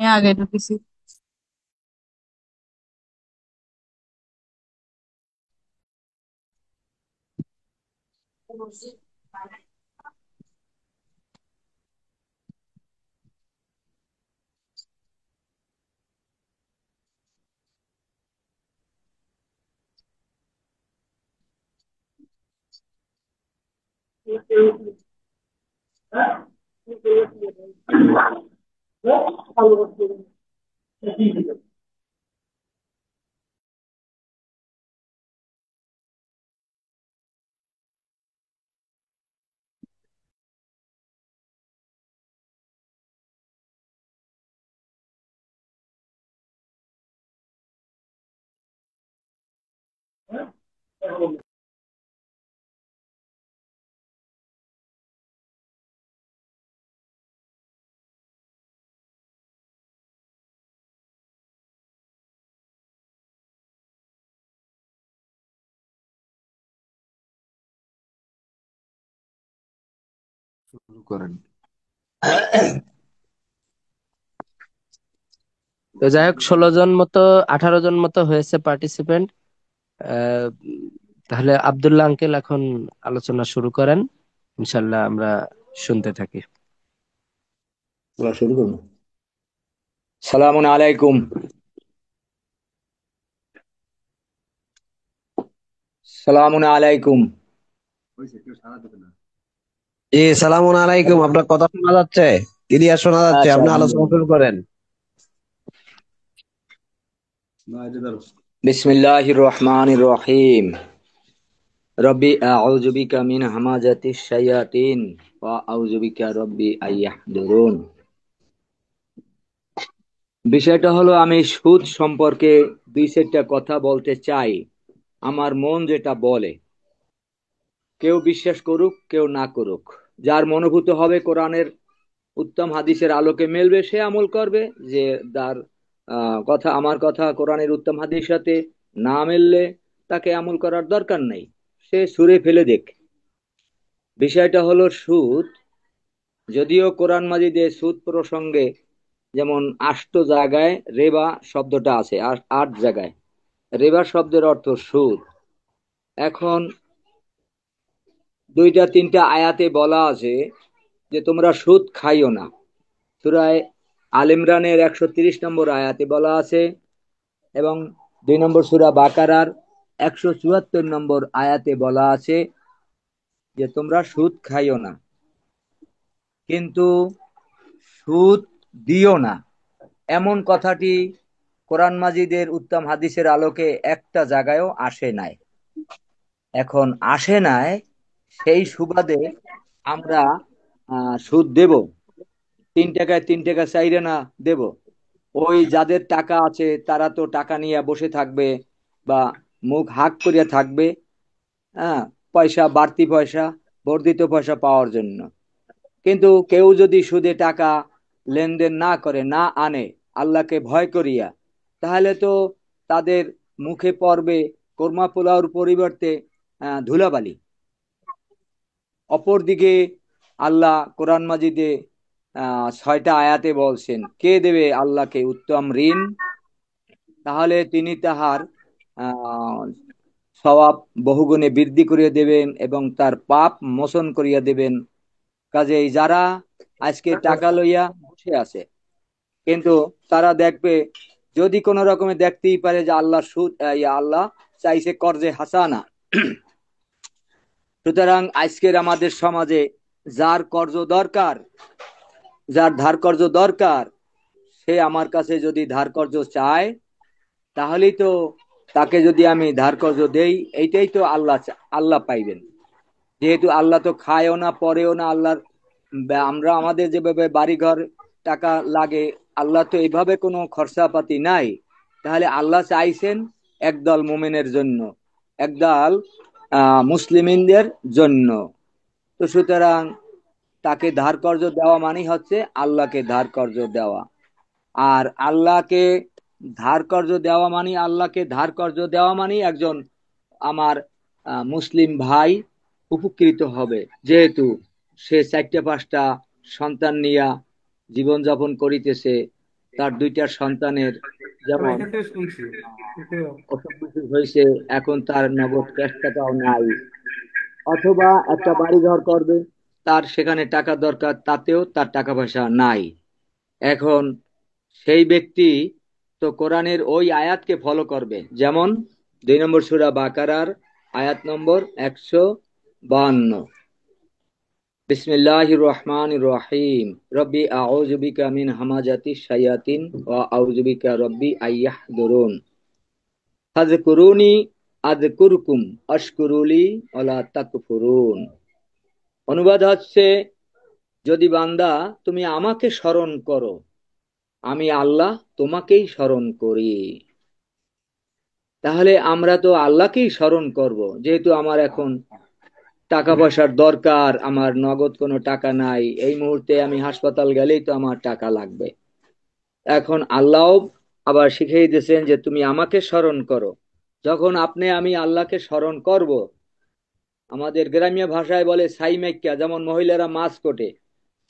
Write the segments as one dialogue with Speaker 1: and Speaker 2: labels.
Speaker 1: আগে ঢুকেছি।
Speaker 2: শুরু করেন। তো যাই হোক, 16 জন মতো, 18 জন মতো হয়েছে পার্টিসিপেন্ট। তাহলে আব্দুল্লাহ আঙ্কেল এখন আলোচনা শুরু করেন, ইনশাল্লাহ আমরা শুনতে থাকি।
Speaker 3: বলা শুরু করুন। সালামুন আলাইকুম। সালামুন আলাইকুম।
Speaker 4: জি, সালামুন আলাইকুম। আপনার কথা শোনা যাচ্ছে, ক্লিয়ার শোনা যাচ্ছে।
Speaker 3: আচ্ছা,
Speaker 4: আপনি আলোচনা
Speaker 3: আলহামদুলিল্লাহ।
Speaker 4: শুরু করেন।
Speaker 3: বিসমিল্লাহির রহমানির রহিম। রব্বি আউযু বিকা মিন হামাজাতিশ শায়াতিন ওয়া আউযু বিকা রব্বি আইয়াহদুরুন। বিষয়টা হলো, আমি সুদ সম্পর্কে দুই চারটা কথা বলতে চাই। আমার মন যেটা বলে, কেউ বিশ্বাস করুক কেউ না করুক, যার মনোভূত হবে কোরআনের উত্তম হাদিসের আলোকে মেলবে সে আমল করবে। যে তার কথা, আমার কথা কোরআনের উত্তম হাদিসের সাথে না মেললে তাকে আমল করার দরকার নাই, সে ছুঁড়ে ফেলে দেখ। বিষয়টা হলো সুদ। যদিও কোরআন মাজিদে সুদ প্রসঙ্গে যেমন 8 জায়গায় রেবা শব্দটা আছে, 8 জায়গায় রেবা শব্দের অর্থ সুদ। এখন দুইটা তিনটা আয়াতে বলা আছে যে তোমরা সুদ খাইও না। সূরা আল ইমরানের 130 নম্বর আয়াতে বলা আছে, এবং 2 নম্বর সূরা বাকারার 174 নম্বর আয়াতে বলা আছে যে তোমরা সুদ খাইও না, কিন্তু সুদ দিও না, এমন কথাটি কোরআন মাজিদের উত্তম হাদিসের আলোকে একটা জায়গায়ও আসে নাই। এখন আসে নাই, সেই সুবাদে আমরা সুদ দেব। 3 টাকায় 3 টাকা চাইরে না দেব। ওই যাদের টাকা আছে তারা তো টাকা নিয়ে বসে থাকবে বা মুখ হাক করিয়া থাকবে, হ্যাঁ, পয়সা, বাড়তি পয়সা, বর্ধিত পয়সা পাওয়ার জন্য। কিন্তু কেউ যদি সুদে টাকা লেনদেন না করে, না আনে আল্লাহকে ভয় করিয়া, তাহলে তো তাদের মুখে পড়বে কোরমা পোলাওর পরিবর্তে ধুলাবালি। অপরদিকে আল্লাহ কোরআন মাজিদে 6টা আয়াতে বলছেন, কে দেবে আল্লাহকে উত্তম ঋণ, তাহলে তিনি তাহার আহ সওয়াব বহুগুণে বৃদ্ধি করিয়া দেবেন এবং তার পাপ মোচন করিয়া দেবেন। কাজেই যারা আজকে টাকা লইয়া বসে আছে, কিন্তু তারা দেখবে যদি কোনো রকমে দেখতেই পারে যে আল্লাহ সুদ, আল্লাহ চাইছে কর্জে হাসানা। সুতরাং আজকের আমাদের সমাজে যার কর্জ দরকার, যার ধার কর্জ দরকার, সে আমার কাছে যদি ধার কর্জ চায়, তাহলেই তো তাকে যদি আমি ধার কর্জ দেই, এইটাই তো আল্লাহ আল্লাহ পাইবেন। যেহেতু আল্লাহ তো খায়ও না পরেও না আল্লাহর, আমরা আমাদের যেভাবে বাড়িঘর টাকা লাগে, আল্লাহ তো এইভাবে কোনো খরচাপাতি নাই। তাহলে আল্লাহ চাইছেন একদল মোমেনের জন্য, একদল মুসলিমিনদের জন্য। তো সুতরাং তাকে ধার কর্জ দেওয়া মানেই হচ্ছে আল্লাহকে ধার কর্জ দেওয়া। আর আল্লাহকে ধার কর্জ দেওয়া মানে, আল্লাহকে ধার কর্জ দেওয়া মানে একজন আমার মুসলিম ভাই উপকৃত হবে, যেহেতু সে 4টা 5টা সন্তান নিয়া জীবনযাপন করিতেছে। তার দুইটা সন্তানের যেমন অসুখ বিসুখ হয়েছে, এখন তার নগদ ক্যাশ টাকাও নাই, অথবা একটা বাড়ি ঘর করবে, তার সেখানে টাকা দরকার, তাতেও তার টাকা পয়সা নাই। এখন সেই ব্যক্তি তো কোরআনের ওই আয়াতকে ফলো করবে। যেমন 2 নম্বর সূরা বাকারার আয়াত নম্বর 152, বিসমিল্লাহির রহমানির রহিম, রব্বি আউযু বিকা মিন হামাজাতিশ শায়াতিন ওয়া আউযু বিকা রব্বি আইয়াহদুরুন, ফাযকুরুনি আযকুরকুম আশকুরুলি ওয়ালা তাকফুরুন। অনুবাদ হচ্ছে, যদি বান্দা তুমি আমাকে স্মরণ করো, আমি আল্লাহ তোমাকেই স্মরণ করি। তাহলে আমরা তো আল্লাহকেই স্মরণ করব, যেহেতু আমার এখন টাকা পয়সার দরকার, আমার নগদ কোনো টাকা নাই, এই মুহূর্তে আমি হাসপাতাল গেলেই তো আমার টাকা লাগবে। এখন আল্লাহ আবার শিখিয়ে দিয়েছেন যে তুমি আমাকে স্মরণ করো। যখন আমি আল্লাহকে স্মরণ করব, আমাদের গ্রাম্য ভাষায় বলে ছাই মাইক্যা, যেমন মহিলারা মাছ কোটে,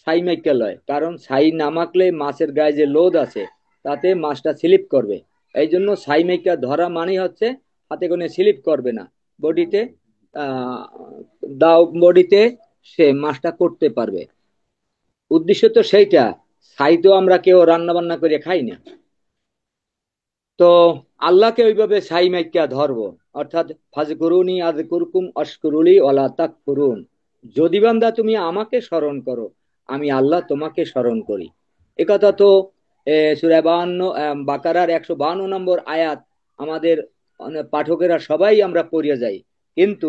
Speaker 3: ছাই মাইক্যা লয়, কারণ ছাই না মাখলে মাছের গায়ে যে লোদ আছে তাতে মাছটা স্লিপ করবে। এই জন্য ছাই মাইক্যা ধরা মানে হচ্ছে হাতে কোনো স্লিপ করবে না, বডিতে আহ দাও বডিতে সে মাছটা করতে পারবে। উদ্দেশ্য তো সেইটা। ছাই তো আমরা কেউ রান্না বান্না করে খাই না। তো আল্লাহকে ওইভাবে ছাই মাইক্যা ধরবো, অর্থাৎ ফাজকুরুনি আযকুরকুম আশকুরুলি ওয়ালা তাকফুরুন। যদি বান্দা তুমি আমাকে স্মরণ করো, আমি আল্লাহ তোমাকে স্মরণ করি। একথা তো সূরা 52 বাকারার 152 নম্বর আয়াত আমাদের পাঠকেরা সবাই আমরা পড়িয়া যাই, কিন্তু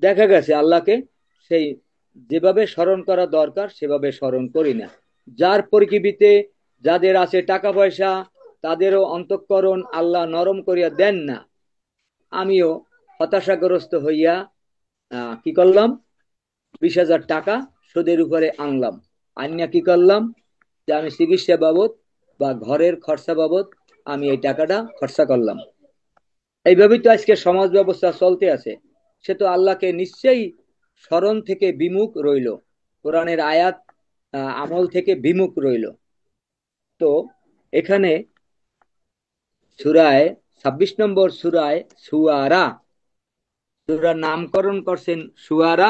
Speaker 3: দেখা গেছে আল্লাহকে সেই যেভাবে স্মরণ করা দরকার সেভাবে স্মরণ করি না। যার পরিকিবিতে যাদের আছে টাকা পয়সা, তাদেরও অন্তঃকরণ আল্লাহ নরম করিয়া দেন না। আমিও হতাশাগ্রস্ত হইয়া কি করলাম, 20,000 টাকা সুদের উপরে আনলাম। আনিয়া কি করলাম, যে আমি চিকিৎসা বাবদ বা ঘরের খরচা বাবদ আমি এই টাকাটা খরচা করলাম। এইভাবেই তো আজকে সমাজ ব্যবস্থা চলতে আছে। সে তো আল্লাহকে নিশ্চয়ই স্মরণ থেকে বিমুখ রইল, কোরআনের আয়াত আমল থেকে বিমুখ রইল। তো এখানে সূরায় 26 নম্বর সূরায় সুয়ারা, সূরার নামকরণ করছেন সুয়ারা,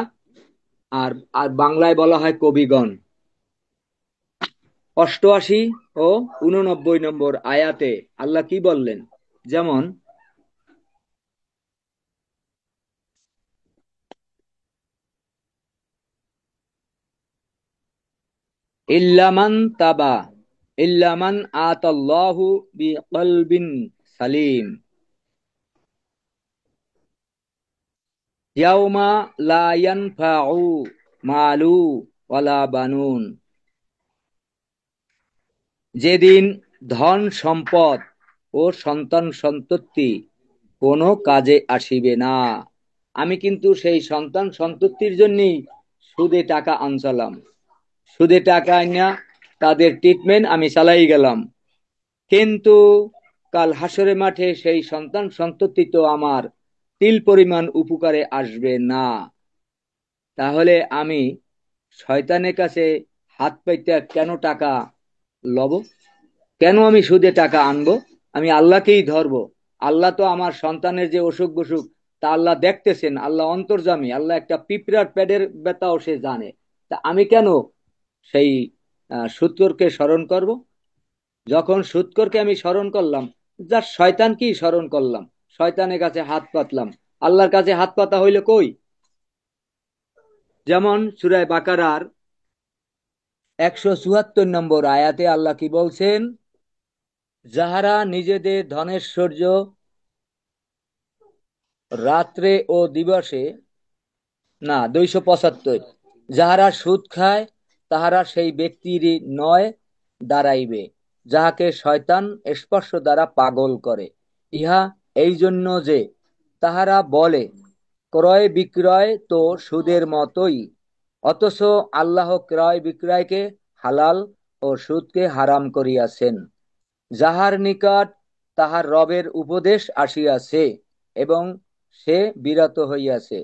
Speaker 3: আর আর বাংলায় বলা হয় কবিগণ। 88 ও 89 নম্বর আয়াতে আল্লাহ কি বললেন, যেমন ইল্লামান তাবা ইল্লামান আতাল্লাহু বিকলবিন সালিম ইয়াউমা লা ইয়ানফাউ মালু ওয়ালা বানুন, যেদিন ধন সম্পদ ও সন্তান সন্ততি কোনো কাজে আসিবে না। আমি কিন্তু সেই সন্তান সন্ততির জন্যই সুদে টাকা আনসালাম, সুদে টাকা আনিয়া তাদের ট্রিটমেন্ট আমি চালাই গেলাম, কিন্তু কাল হাসরে মাঠে সেই সন্তান সন্ততি তো আমার তিল পরিমাণ উপকারে আসবে না। তাহলে আমি শয়তানের কাছে হাত পাইতে কেন টাকা লব, কেন আমি সুদে টাকা আনবো? আমি আল্লাহকেই ধরবো। আল্লাহ তো আমার সন্তানের যে অসুখ বসুখ তা আল্লাহ দেখতেছেন, আল্লাহ অন্তর্যামী, আল্লাহ একটা পিঁপড়ার পেটের ব্যথাও সে জানে। তা আমি কেন সেই সুৎখোরকে স্মরণ করব? যখন সুৎখোরকে আমি স্মরণ করলাম, যার শয়তানকেই স্মরণ করলাম, শয়তানের কাছে হাত পাতলাম, আল্লাহর কাছে হাত পাতা হইলে কই? যেমন সূরা বাকারার 174 নম্বর আয়াতে আল্লাহ কি বলছেন, যাহারা নিজেদের ধনেশ্বর্য রাত্রে ও দিবসে, না 275, যাহারা সুদ খায় তাহারা সেই ব্যক্তির নয় দাঁড়াইবে যাহাকে শয়তান স্পর্শ দ্বারা পাগল করে। ইহা এই জন্য যে তাহারা বলে, ক্রয় বিক্রয় তো সুদের মতোই, অথচ আল্লাহ ক্রয় বিক্রয়কে হালাল ও সুদকে হারাম করিয়াছেন। যাহার নিকট তাহার রবের উপদেশ আসিয়াছে এবং সে বিরত হইয়াছে,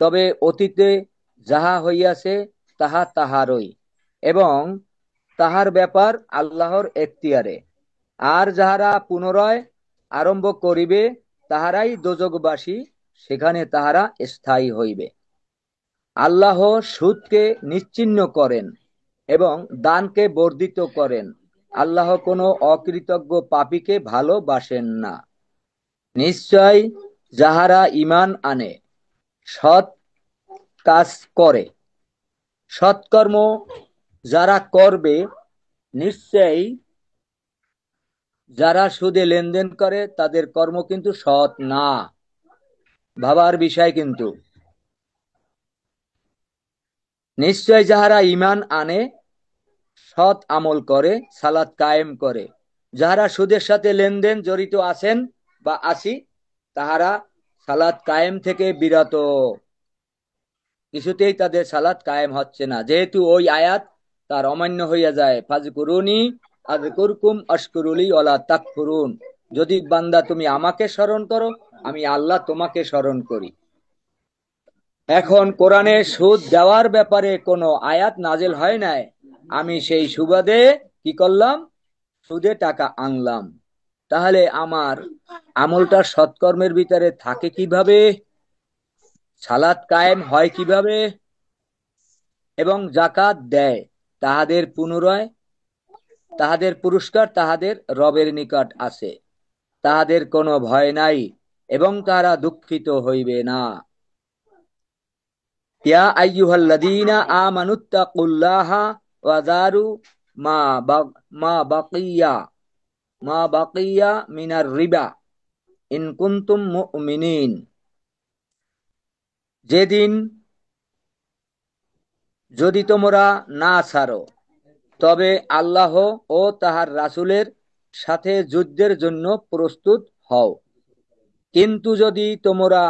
Speaker 3: তবে অতীতে যাহা হইয়াছে তাহা তাহারই, এবং তাহার ব্যাপার আল্লাহর এখতিয়ারে। আর যাহারা পুনরায় আরম্ভ করিবে তাহারাই দোজকবাসী, সেখানে তাহারা স্থায়ী হইবে। আল্লাহ সুদকে নিশ্চিহ্ন করেন এবং দানকে বর্ধিত করেন। আল্লাহ কোনো অকৃতজ্ঞ পাপীকে ভালোবাসেন না। নিশ্চয় যাহারা ঈমান আনে, সৎ কাজ করে, সৎকর্ম যারা করবে, নিশ্চয়ই যারা সুদে লেনদেন করে তাদের কর্ম কিন্তু সৎ না। ভাবার বিষয় কিন্তু, নিশ্চয় যাহারা ঈমান আনে, সৎ আমল করে, সালাত কায়েম করে, যাহারা সুদের সাথে লেনদেন জড়িত আছেন বা আছি, তাহারা সালাত কায়েম থেকে বিরত। কিছুতেই তাদের সালাত কায়েম হচ্ছে না, যেহেতু ওই আয়াত তার অমান্য হইয়া যায়। ফাজকুরুনি আযকুরকুম আশকুরুলি ওয়ালা তাকফুরুন। যদি বান্দা তুমি আমাকে স্মরণ করো, আমি আল্লাহ তোমাকে স্মরণ করি। এখন কোরআনে সুদ দেওয়ার ব্যাপারে কোনো আয়াত নাজেল হয় নাই, আমি সেই সুবাদে কি করলাম, সুদে টাকা আনলাম। তাহলে আমার আমলটা সৎকর্মের ভিতরে থাকে কিভাবে, সালাত কায়েম হয় কিভাবে, এবং জাকাত দেয়, তাহাদের পুনরায় তাহাদের পুরস্কার তাহাদের রবের নিকট আছে, তাহাদের কোনো ভয় নাই এবং তারা দুঃখিত হইবে না। ইয়া আইয়ুহাল্লাযীনা আমানুত্তাকুল্লাহা ওয়া যারু মা মা বাকিয়া মা বাকিয়া মিনার রিবা ইন কুনতুম মুমিনিন। যেদিন যদি তোমরা না ছাড়ো, তবে আল্লাহ ও তাহার রাসূলের সাথে যুদ্ধের জন্য প্রস্তুত হও। কিন্তু যদি তোমরা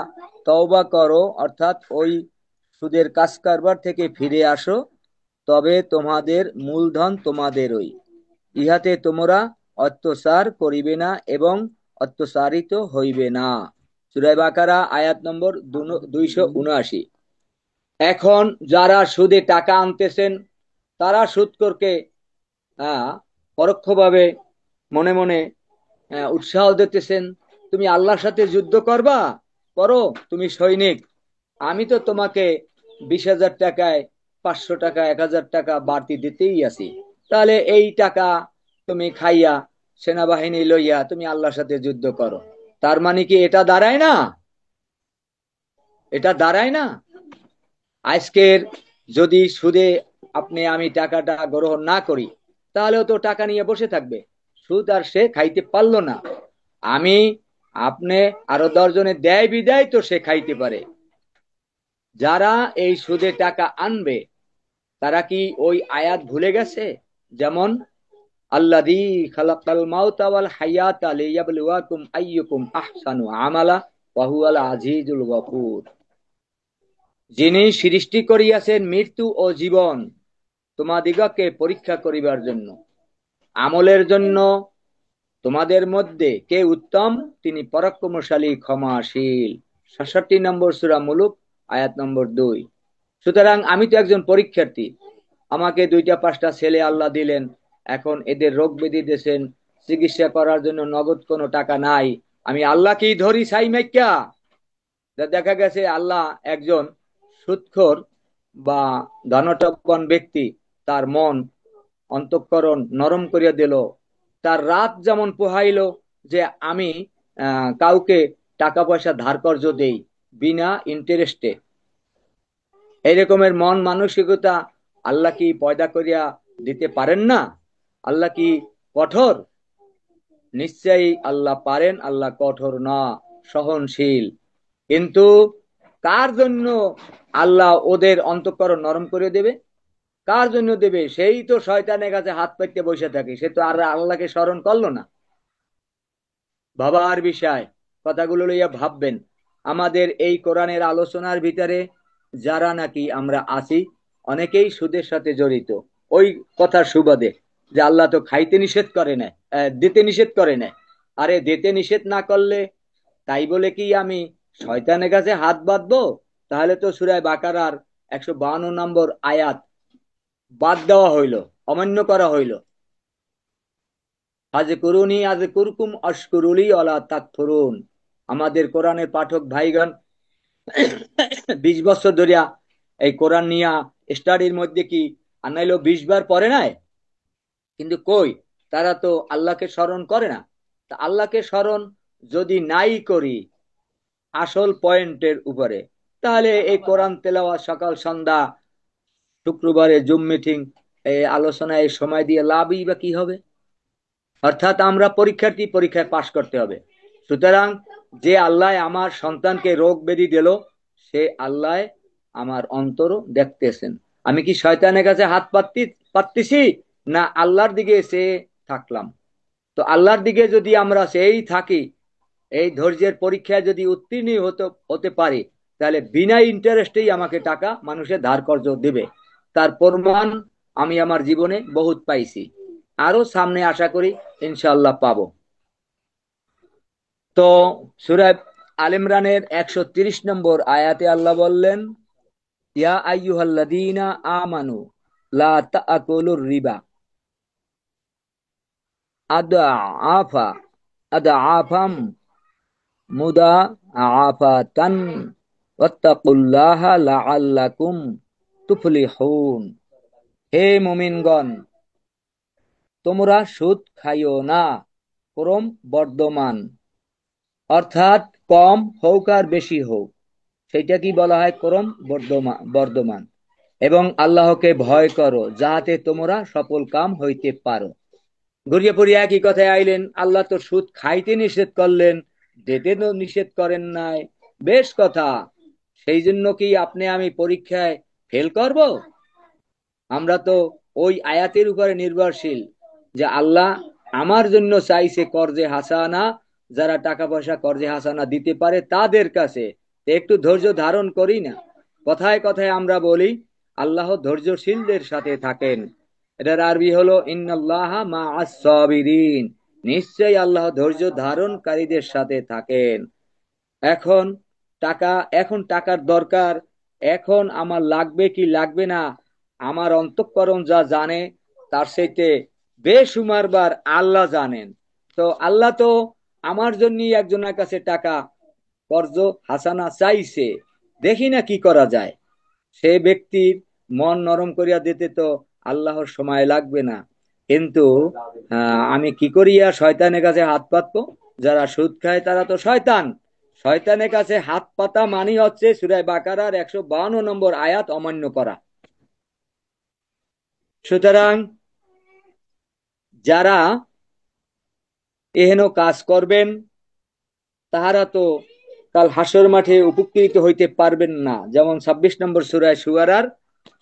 Speaker 3: তওবা করো, অর্থাৎ ওই সুদের কাজ কারবার থেকে ফিরে আসো, তবে তোমাদের মূলধন তোমাদেরই, ইহাতে তোমরা অত্যাচার করিবে না এবং অত্যাচারিত হইবে না। সূরা বাকারা আয়াত নম্বর 279। এখন যারা সুদে টাকা আনতেছেন, তারা সুদখোরকে পরোক্ষভাবে মনে মনে উৎসাহ দিতেছেন, তুমি আল্লাহর সাথে যুদ্ধ করবা, করো, তুমি সৈনিক, আমি তো তোমাকে 20,000 টাকায় 500 টাকা 1,000 টাকা বাড়তি দিতেই আছি, তাহলে এই টাকা তুমি খাইয়া সেনাবাহিনী লইয়া তুমি আল্লাহর সাথে যুদ্ধ করো। তার মানে কি এটা দাঁড়ায় না? এটা দাঁড়ায় না। আজকের যদি সুদে আপনি আমি টাকাটা গ্রহণ না করি, তাহলেও তো টাকা নিয়ে বসে থাকবে, সুদ আর সে খাইতে পারলো না। আমি আপনি আরো 10 জনে দেয় বিদায় তো সে খাইতে পারে। যারা এই সুদে টাকা আনবে, তারা কি ওই আয়াত ভুলে গেছে? যেমন আল্লাযী খালাকাল মাউতা ওয়াল হায়াতা লিয়াবলুয়াকুম আইয়ুকুম আহসানু আমালা ওয়া হুয়াল আজিজুল গফুর। যিনি সৃষ্টি করিয়াছেন মৃত্যু ও জীবন তোমাদিগকে পরীক্ষা করিবার জন্য, আমলের জন্য তোমাদের মধ্যে কে উত্তম, তিনি পরাক্রমশালী ক্ষমাশীল। 66 নম্বর সূরা মুলুক আয়াত নম্বর 2। সুতরাং আমি তো একজন পরীক্ষার্থী, আমাকে 2টা-5টা ছেলে আল্লাহ দিলেন, এখন এদের রোগ ব্যাধি দিয়েছেন, চিকিৎসা করার জন্য নগদ কোনো টাকা নাই, আমি আল্লাহকেই ধরি সাই মাইক্কা। দেখা গেছে আল্লাহ একজন সুদখোর বা ধনটপ্পন ব্যক্তি, তার মন অন্তঃকরণ নরম করিয়া দিল, তার রাত যেমন পোহাইলো যে আমি কাউকে টাকা পয়সা ধার কর্জ দেই বিনা ইন্টারেস্টে, এইরকমের মন মানসিকতা আল্লাহ কি পয়দা করিয়া দিতে পারেন না? আল্লাহ কি কঠোর? নিশ্চয়ই আল্লাহ পারেন, আল্লাহ কঠোর না, সহনশীল। কিন্তু কার জন্য আল্লাহ ওদের অন্তঃকরণ নরম করে দেবে? কার জন্য দেবে? সেই তো শয়তানের কাছে হাত পেতে বসে থাকে, সে তো আর আল্লাহকে স্মরণ করলো না। ভাবার বিষয়, কথাগুলো লইয়া ভাববেন। আমাদের এই কোরআনের আলোচনার ভিতরে যারা নাকি আমরা আছি, অনেকেই সুদের সাথে জড়িত, ওই কথার সুবাদে যে আল্লাহ তো খাইতে নিষেধ করে না, দিতে নিষেধ করে না। আরে দিতে নিষেধ না করলে তাই বলে কি আমি শয়তানের কাছে হাত বাঁধবো? তাহলে তো সূরা বাকারার 152 নম্বর আয়াত বাদ দেওয়া হইল, অমান্য করা হইল। ফাযকুরুনি আযকুরকুম আশকুরুলি ওয়ালা তাকফুরুন। আমাদের কোরআনের পাঠক ভাইগণ 20 বছর ধরিয়া এই কোরআন নিয়া স্টাডির মধ্যে কি আনাইলো 20 বার পড়ে নাই, কিন্তু কই তারা তো আল্লাহকে স্মরণ করে না। তা আল্লাহকে স্মরণ যদি নাই করি আসল পয়েন্টের উপরে, তাহলে এই কোরআন তেলাওয়াত সকাল সন্ধ্যা শুক্রবারে জুম মিটিং এই আলোচনায় সময় দিয়ে লাভই বা কি হবে? অর্থাৎ আমরা পরীক্ষার্থী, পরীক্ষায় পাশ করতে হবে। সুতরাং যে আল্লাহ আমার সন্তানকে রোগ ব্যাধি দিল, সে আল্লাহ আমার অন্তর দেখতেছেন। আমি কি শয়তানের কাছে হাত পাততেছি না আল্লাহর দিকে সে থাকলাম? তো আল্লাহর দিকে যদি আমরা সেই থাকি, এই ধৈর্যের পরীক্ষায় যদি উত্তীর্ণ হতে পারি, তাহলে বিনা ইন্টারেস্টেই আমাকে টাকা মানুষের ধার কর্জ দেবে। তার প্রমাণ আমি আমার জীবনে বহুত পাইছি, আরো সামনে আশা করি ইনশাআল্লাহ পাবো। তো সূরা আল ইমরানের 130 নম্বর আয়াতে আল্লাহ বললেন, ইয়া আইয়ুহাল্লাযীনা আমানু লা তাআকুলুর রিবা আদআফা আদআফাম মুদাআফাতান ওয়াত্তাকুল্লাহা লাআল্লাকুম তুফলিহুন। হে মুমিনগণ, তোমরা সুদ খাইও না, ক্রম বর্ধমান, অর্থাৎ কম হোক আর বেশি হোক, সেটা কি বলা হয়? ক্রম বর্ধমান। এবং আল্লাহকে ভয় করো, যাহাতে তোমরা সফল কাম হইতে পারো। ঘুরিয়ে পড়িয়ে একই কথায় আইলেন। আল্লাহ তো সুদ খাইতে নিষেধ করলেন, দিতে তো নিষেধ করেন নাই। বেশ কথা, সেই জন্য কি আপনি আমি পরীক্ষায় ফেল করব? আমরা তো ওই আয়াতের উপরে নির্ভরশীল যে আল্লাহ আমার জন্য চাইছে কর্জে হাসানা, যারা টাকা পয়সা কর্জে হাসানা দিতে পারে তাদের কাছে। একটু ধৈর্য ধারণ করি না। কথায় কথায় আমরা বলি আল্লাহ ধৈর্যশীলদের সাথে থাকেন। এটার আরবি হলো ইন্নাল্লাহা মা'আস সাবিরিন, নিশ্চয়ই আল্লাহ ধৈর্য ধারণকারীদের সাথে থাকেন। এখন এখন টাকার দরকার, এখন আমার লাগবে কি লাগবে না আমার অন্তঃকরণ যা জানে, তার চাইতে বেশুমার বার আল্লাহ জানেন। তো আল্লাহ তো আমার জন্য একজনের কাছে টাকা কর্জ হাসানা চাইছে, দেখি না কি করা যায়। সে ব্যক্তির মন নরম করিয়া দিতে তো আল্লাহর সময় লাগবে না। কিন্তু আমি কি করিয়া শয়তানের কাছে হাত পাতবো? যারা সুদ খায় তারা তো শয়তান। শয়তানের কাছে হাত পাতা মানে হচ্ছে সূরা বাকারার 152 নম্বর আয়াত অমান্য করা। সুতরাং যারা এহেন কাজ করবেন তাহারা তো কাল হাসর মাঠে উপকৃত হইতে পারবেন না। যেমন 26 নম্বর সূরা শুআরার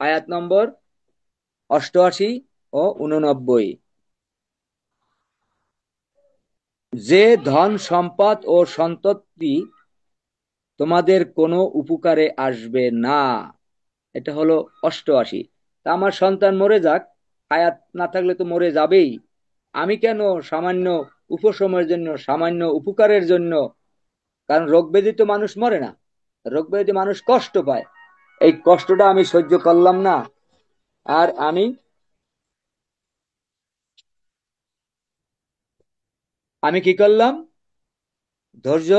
Speaker 3: আয়াত নম্বর 88 ও 89, যে ধন সম্পদ ও সন্ততি তোমাদের কোনো উপকারে আসবে না। এটা হলো 88। তা আমার সন্তান মরে যাক, হায়াত না থাকলে তো মরে যাবেই। আমি কেন সামান্য উপশমের জন্য, সামান্য উপকারের জন্য, কারণ রোগ ব্যাধি তো মানুষ মরে না, রোগ ব্যাধি মানুষ কষ্ট পায়, এই কষ্টটা আমি সহ্য করলাম না, আর আমি কি করলাম? ধৈর্য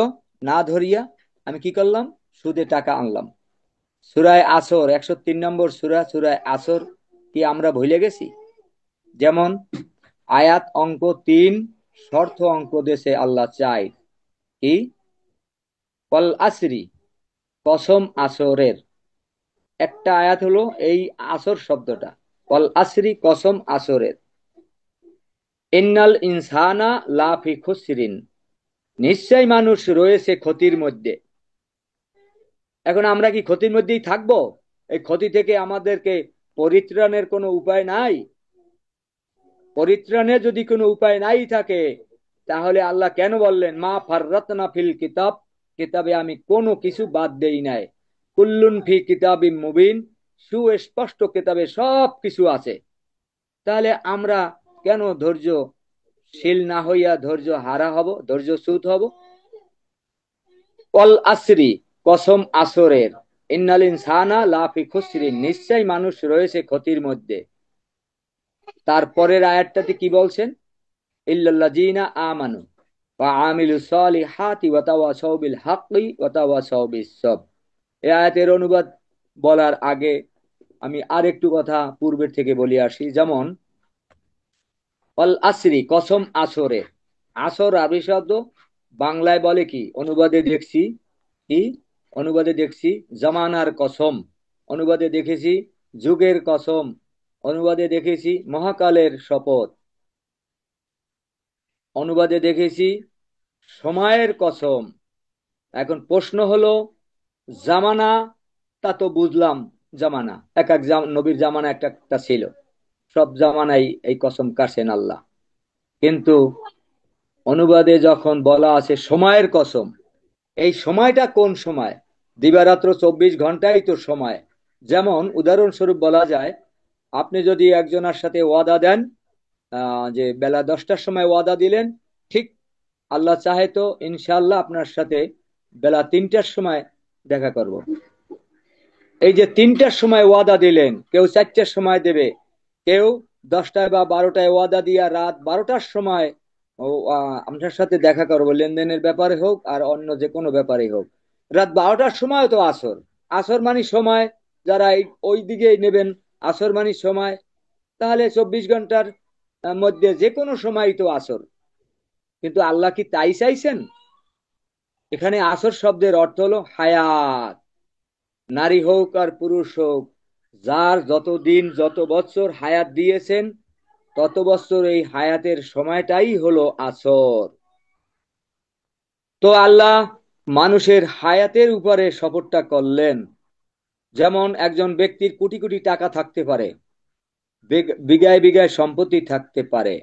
Speaker 3: না ধরিয়া আমি কি করলাম? সুদে টাকা আনলাম। সূরায়ে আসর 103 নম্বর সূরায়ে আসর কি আমরা ভুলে গেছি? যেমন আয়াত অঙ্ক 3, শর্ত অঙ্ক দেশে আল্লাহ চাই কি? কল আসরি, কসম আসরের। একটা আয়াত হলো এই আসর শব্দটা, কল আসরি কসম আসরের। ইন্নাল ইনসানা লাফি খুসরিন, নিশ্চয় মানুষ রয়েছে ক্ষতির মধ্যে। এখন আমরা কি ক্ষতির মধ্যেই থাকবো? এই ক্ষতি থেকে আমাদেরকে পরিত্রাণের কোনো উপায় নাই? পরিত্রাণের যদি কোনো উপায় নাই থাকে, তাহলে আল্লাহ কেন বললেন মা ফাররাতনা ফিল কিতাব, কিতাবে আমি কোনো কিছু বাদ দেই নাই। কুল্লুন ফি কিতাবিম মুবিন, সুস্পষ্ট কিতাবে সব কিছু আছে। তাহলে আমরা কেন ধৈর্যশীল না হইয়া ধৈর্য হারা হব, ধৈর্যচ্যুত হব? কল আসরি, কসম আসরের। ইন্নাল ইনসানা লাফি খুসরিন, নিশ্চয় মানুষ রয়েছে ক্ষতির মধ্যে। তারপরের আয়াতটাতে কি বলছেন? ইল্লাল্লাযীনা আমানু ওয়া আমিলুস সালিহাতি ওয়া তাওয়াসাউ বিল হাক্কি ওয়া তাওয়াসাউ বিস সবর। এই আয়াতের অনুবাদ বলার আগে আমি আরেকটু কথা পূর্বের থেকে বলে আসি। যেমন অল আসরি, কসম আসরে। আসর আরবি শব্দ, বাংলায় বলে কি, অনুবাদে দেখছি কি, অনুবাদে দেখছি জামানার কসম, অনুবাদে দেখেছি যুগের কসম, অনুবাদে দেখেছি মহাকালের শপথ, অনুবাদে দেখেছি সময়ের কসম। এখন প্রশ্ন হলো, জামানা, তা তো বুঝলাম, জামানা এক এক নবীর জামানা একটা একটা ছিল, সব জামানাই এই কসম কাটছেন আল্লাহ। কিন্তু অনুবাদে যখন বলা আছে সময়ের কসম, এই সময়টা কোন সময়? দিবারাত্র 24 ঘন্টাই তো সময়। যেমন উদাহরণস্বরূপ বলা যায়, আপনি যদি একজনের সাথে ওয়াদা দেন, যে বেলা 10টার সময় ওয়াদা দিলেন, ঠিক আল্লাহ চাহে তো ইনশাআল্লাহ আপনার সাথে বেলা 3টার সময় দেখা করব। এই যে 3টার সময় ওয়াদা দিলেন, কেউ 4টার সময় দেবে, কেউ 10টায় বা 12টায় ওয়াদা দিয়া রাত 12টার সময় আপনার সাথে দেখা করবো, লেনদেনের ব্যাপারে হোক আর অন্য যে কোনো ব্যাপারে হোক। রাত 12টার সময় তো আসর, আসর মানে সময়, যারা ওই দিকে নেবেন আসর মানে সময়, তাহলে 24 ঘন্টার মধ্যে যে কোনো সময় তো আসর। কিন্তু আল্লাহ কি তাই চাইছেন? এখানে আসর শব্দের অর্থ হলো হায়াত, নারী হোক আর পুরুষ হোক, যার যত দিন যত বছর হায়াত দিয়েছেন, তত বছর এই হায়াতের সময়টাই হলো আসর। তো আল্লাহ মানুষের হায়াতের উপরে শপথটা করলেন। যেমন একজন ব্যক্তির কোটি কোটি টাকা থাকতে পারে, বিঘায় বিঘায় সম্পত্তি থাকতে পারে,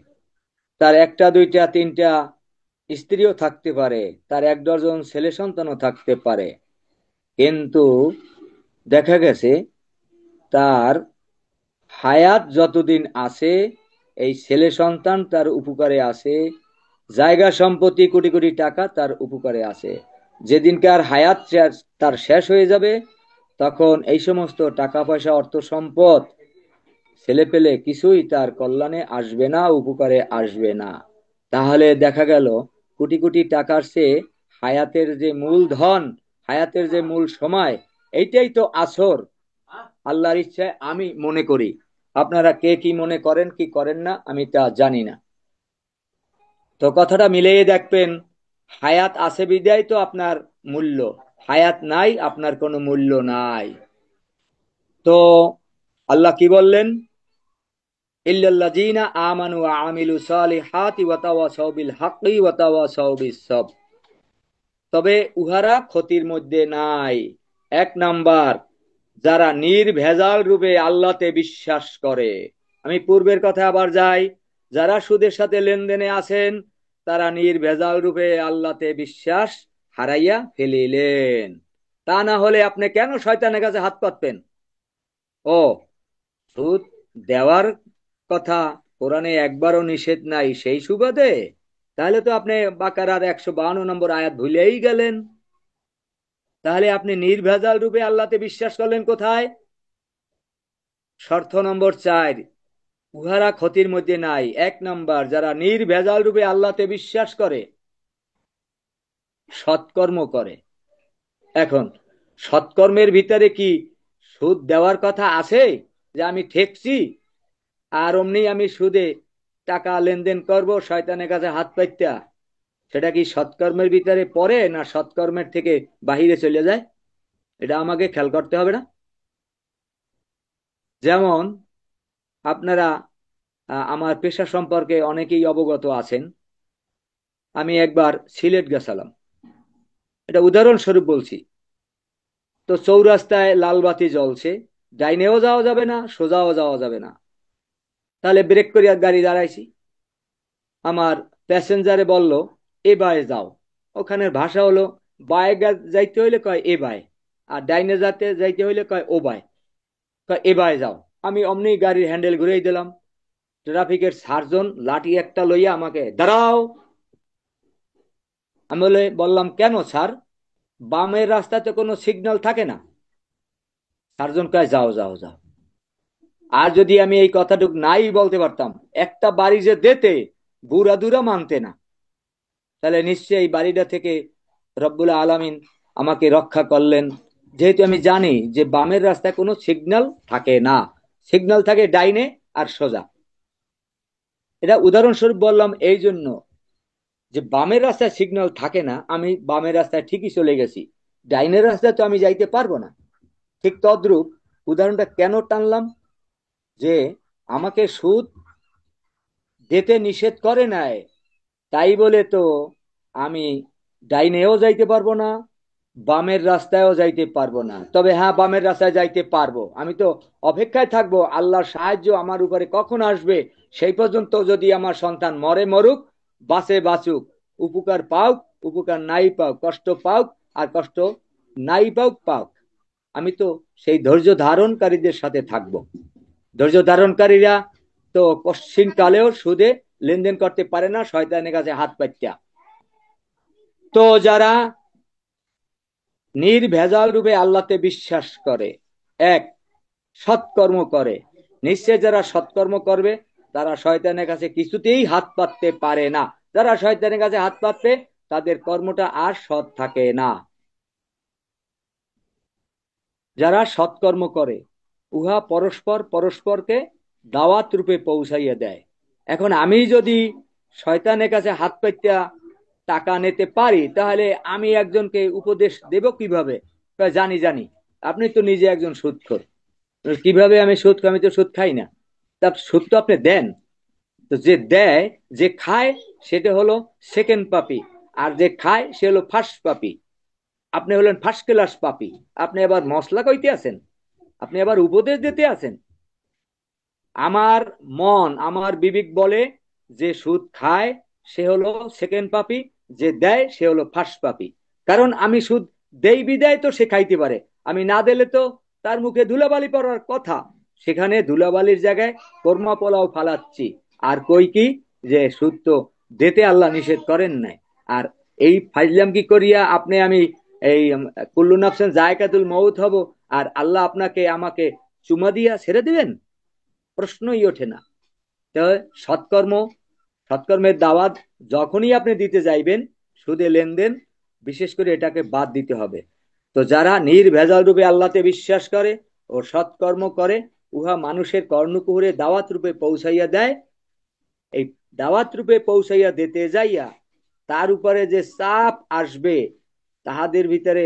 Speaker 3: তার একটা দুইটা তিনটা স্ত্রীও থাকতে পারে, তার 1 ডজন ছেলে সন্তানও থাকতে পারে, কিন্তু দেখা গেছে তার হায়াত যতদিন আছে, এই ছেলে সন্তান তার উপকারে আছে, জায়গা সম্পত্তি কোটি কোটি টাকা তার উপকারে আছে। যেদিনকার হায়াত তার শেষ হয়ে যাবে, তখন এই সমস্ত টাকা পয়সা অর্থ সম্পদ ছেলে পেলে কিছুই তার কল্যাণে আসবে না, উপকারে আসবে না। তাহলে দেখা গেল কোটি কোটি টাকার চেয়ে হায়াতের যে মূলধন, হায়াতের যে মূল সময়, এইটাই তো আসর। আল্লাহর ইচ্ছায় আমি মনে করি, আপনারা কে কি মনে করেন কি করেন না আমি তা জানি না। তো কথাটা মিলিয়ে দেখবেন, হায়াত আছে বিদায় তো আপনার মূল্য, হায়াত নাই আপনার কোনো মূল্য নাই। তো আল্লাহ কি বললেন? ইল্লাল্লাযীনা আমানু ওয়া আমিলুস সালিহাতি ওয়া তাওয়াসাউ বিল হাক্কি ওয়া তাওয়াসাউ বিস সবর। তবে উহারা ক্ষতির মধ্যে নাই। 1 নাম্বার, যারা নির্ভেজাল রূপে আল্লাহতে বিশ্বাস করে। আমি পূর্বের কথা আবার যাই, যারা সুদের সাথে লেনদেনে আছেন, তারা নির্ভেজাল রূপে আল্লাহতে বিশ্বাস হারাইয়া ফেলিলেন। তা না হলে আপনি কেন শয়তানের কাছে হাত পাতবেন? ও, সুদ দেওয়ার কথা কোরআনে একবারও নিষেধ নাই, সেই সুবাদে তাহলে তো আপনি বাকারার 152 নম্বর আয়াত ভুলেই গেলেন। তাহলে আপনি নির্ভেজাল রূপে আল্লাহতে বিশ্বাস করলেন কোথায়? শর্ত নম্বর 4, উহারা ক্ষতির মধ্যে নাই। 1 নাম্বার, যারা নির্ভেজাল রূপে আল্লাহতে বিশ্বাস করে, সৎকর্ম করে। এখন সৎকর্মের ভিতরে কি সুদ দেওয়ার কথা আছে? যে আমি ঠেকছি আর অমনি আমি সুদে টাকা লেনদেন করব শয়তানের কাছে হাত পাইতা, সেটা কি সৎকর্মের ভিতরে পড়ে না সৎকর্মের থেকে বাহিরে চলে যায়? এটা আমাকে খেয়াল করতে হবে না? যেমন আপনারা আমার পেশা সম্পর্কে অনেকেই অবগত আছেন। আমি একবার সিলেট গেছিলাম, এটা উদাহরণস্বরূপ বলছি। তো চৌরাস্তায় লাল বাতি জ্বলছে, ডাইনেও যাওয়া যাবে না, সোজাও যাওয়া যাবে না। তাহলে ব্রেক করিয়া গাড়ি দাঁড়াইছি। আমার প্যাসেঞ্জারে বলল এ বায়ে যাও। ওখানের ভাষা হলো, বায়ে যাইতে হইলে কয় এ বায়ে, আর ডাইনে যাইতে হইলে কয় ও বায়ে, কয় এ বায়ে যাও। আমি অমনি গাড়ির হ্যান্ডেল ঘুরিয়ে দিলাম। ট্রাফিকের সার্জন লাঠি একটা লইয়া আমাকে দাঁড়াও। আমি বললাম কেন স্যার, বামের রাস্তাতে কোনো সিগন্যাল থাকে না? সার্জন কয় যাও যাও যাও। আর যদি আমি এই কথাটুক নাই বলতে পারতাম, একটা বাড়ি যে দিতে বুড়াদুরা মানতে না, তাহলে নিশ্চয়ই এই বাড়িটা থেকে রব্বুল আলামিন আমাকে রক্ষা করলেন। যেহেতু আমি জানি যে বামের রাস্তায় কোনো সিগন্যাল থাকে না, সিগন্যাল থাকে ডাইনে আর সোজা। এটা উদাহরণস্বরূপ বললাম এই জন্য যে বামের রাস্তায় সিগন্যাল থাকে না, আমি বামের রাস্তায় ঠিকই চলে গেছি, ডাইনের রাস্তায় তো আমি যাইতে পারবো না। ঠিক তদ্রূপ উদাহরণটা কেন টানলাম, যে আমাকে সুদ দিতে নিষেধ করে নাই, তাই বলে তো আমি ডাইনেও যাইতে পারবো না, বামের রাস্তায়ও যাইতে পারবো না। তবে হ্যাঁ, বামের রাস্তায় যাইতে পারবো। আমি তো অপেক্ষায় থাকবো আল্লাহর সাহায্য আমার উপরে কখন আসবে, সেই পর্যন্ত যদি আমার সন্তান মরে মরুক, বাঁচে বাঁচুক, উপকার পাওক, উপকার নাই পাওক, কষ্ট পাওক আর কষ্ট নাই পাওক পাওক, আমি তো সেই ধৈর্য ধারণকারীদের সাথে থাকবো। ধৈর্য ধারণকারীরা তো কশ্চিন কালেও সুদে লেনদেন করতে পারে না, শয়তানের কাছে হাত পাইতা। তো যারা নির্ভেজাল রূপে আল্লাহতে বিশ্বাস করে, এক, সৎকর্ম করে, নিশ্চয় যারা সৎকর্ম করবে তারা শয়তানের কাছে কিছুতেই হাত পাততে পারে না। যারা শয়তানের কাছে হাত পাতবে তাদের কর্মটা আর সৎ থাকে না। যারা সৎকর্ম করে উহা পরস্পর পরস্পরকে দাওয়াত রূপে পৌঁছাইয়া দেয়। এখন আমি যদি শয়তানের কাছে হাত পাইতা টাকা নিতে পারি, তাহলে আমি একজনকে উপদেশ দেব কিভাবে? জানি জানি, আপনি তো নিজে একজন সুদখোর, কিভাবে আমি সুদ, আমি তো সুদ খাই না। তা সুদ তো আপনি দেন। তো যে দেয়, যে খায় সেটা হলো সেকেন্ড পাপি, আর যে খায় সে হলো ফার্স্ট পাপি। আপনি হলেন ফার্স্ট ক্লাস পাপি। আপনি আবার মশলা কইতে আছেন, আপনি আবার উপদেশ দিতে আছেন। আমার মন, আমার বিবেক বলে যে সুদ খায় সে হলো সেকেন্ড পাপি, যে দেয় সে হলো ফার্স্ট পাপি। কারণ আমি সুদ দেই বিদায় তো সে খাইতে পারে, আমি না দিলে তো তার মুখে ধুলাবালি পড়ার কথা, সেখানে ধুলাবালির জায়গায় কোরমা পোলাও ফালাচ্ছি। আর কই কি যে সুদ তো দিতে আল্লাহ নিষেধ করেন নাই। আর এই ফাইজলাম কি করিয়া আপনি আমি এই কুল্লু নাফসিন যায়কাতুল মউত হব, আর আল্লাহ আপনাকে আমাকে চুমা দিয়া ছেড়ে দিবেন? প্রশ্নই ওঠে না। তো সৎকর্ম, সৎকর্মের দাওয়াত যখনই আপনি দিতে যাইবেন, সুদে লেনদেন বিশেষ করে এটাকে বাদ দিতে হবে। তো যারা নির্ভেজাল রূপে আল্লাহতে বিশ্বাস করে ও সৎকর্ম করে, উহা মানুষের কর্ণকুহরে দাওয়াত রূপে পৌঁছাইয়া দেয়। এই দাওয়াত রূপে পৌঁছাইয়া দিতে যাইয়া তার উপরে যে চাপ আসবে, তাহাদের ভিতরে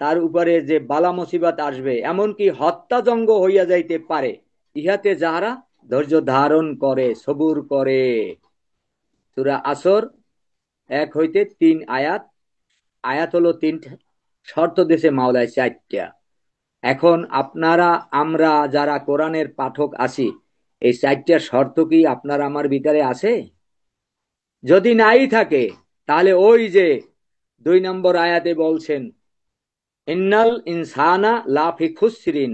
Speaker 3: তার উপরে যে বালা মুসিবত আসবে, এমনকি হত্যাযজ্ঞ হইয়া যাইতে পারে, ইহাতে যাহারা ধৈর্য ধারণ করে, সবুর করে। সূরা আসর 1 হইতে 3 আয়াত। আয়াত হলো 3টা, শর্ত দেশে মাওলায় 4টা। এখন আপনারা আমরা যারা কোরআনের পাঠক আছি, এই 4টা শর্ত কি আপনার আমার ভিতরে আছে? যদি নাই থাকে, তাহলে ওই যে 2 নম্বর আয়াতে বলছেন, ইন্নাল ইনসানা লাফি খুসরিন,